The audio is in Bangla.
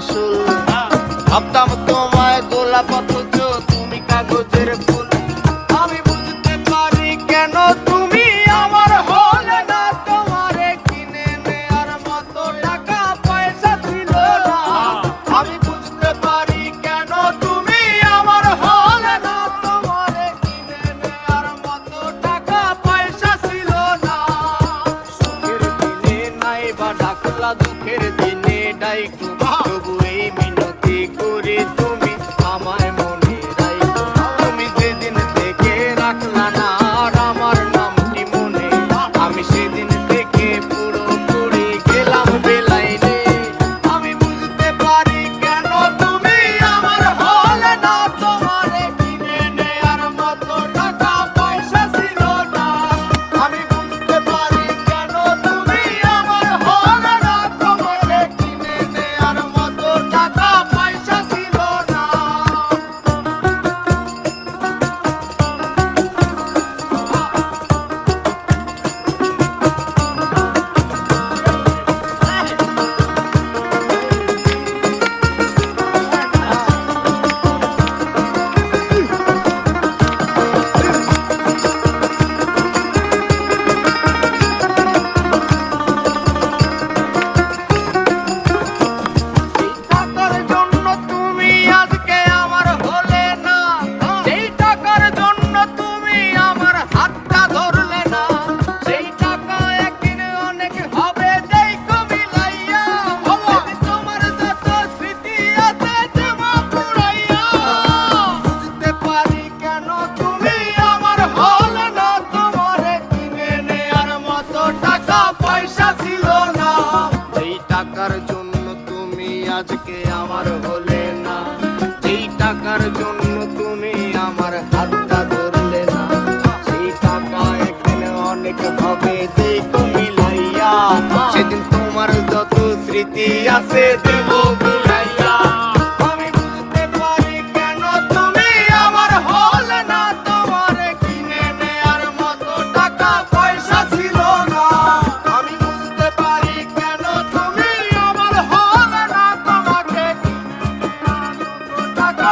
মাসুল। ভাবতাম তোমায় গোলাপ অথচ তুমি কাগজের ফুল। আমি বুঝতে পারি কেন তুমি আমার হলে না, তোমারে কিনে নেয়ার মতো টাকা পয়সা ছিল না। আমি বুঝতে পারি কেন তুমি আমার হলে না, তোমারে কিনে নেয়ার মতো টাকা পয়সা ছিল না। সুখের দিনে নাই বা ডাকলা, দুঃখের দিনে ডাইকো, তবু এই মিনতি করি তুমি আমায় মনে রাখো। তুমি যেদিন থেকে রাখলা না আর আমার নামটি মনে, আমি সেদিন থেকে পুরোপুরি গেলাম বেলাইনে। আমি বুঝতে পারি কেন তুমি আমার হলে না, তোমারে কিনে নেয়ার মতো টাকা পয়সা ছিল না। আমি বুঝতে পারি কেন তুমি আমার হলে না, তোমারে কিনে নেয়ার মতো টাকা পয়সা ছিল না। এই টাকার জন্য তুমি আজকে আমার হলে না, সেই টাকার জন্য তুমি আমার হাতটা ধরলে না। সেই টাকা একদিন অনেক হবে দেখো মিলাইয়া, তোমার যত স্মৃতি আছে জমা পুরাইয়া। বুঝতে পারি কেন তুমি আমার হলে না, তোমারে কিনে নেয়ার মতো টাকা পয়সা ছিল না। এই টাকার জন্য তুমি আজকে আমার হলে না, যেই টাকার জন্য তুমি আমার হাতটা ধরলে না। সেই টাকা একদিন অনেক হবে দেখো মিলাইয়া, সেদিন তোমার যত স্মৃতি আছে দেব ভুলাইয়া। আমি বুঝতে পারি কেন তুমি আমার হলে না, তোমারে কিনে নেয়ার মতো টাকা পয়সা ছিল না। আমি বুঝতে পারি কেন তুমি আমার হলে না, তোমাকে কিনে নেয়ার মতো টাকা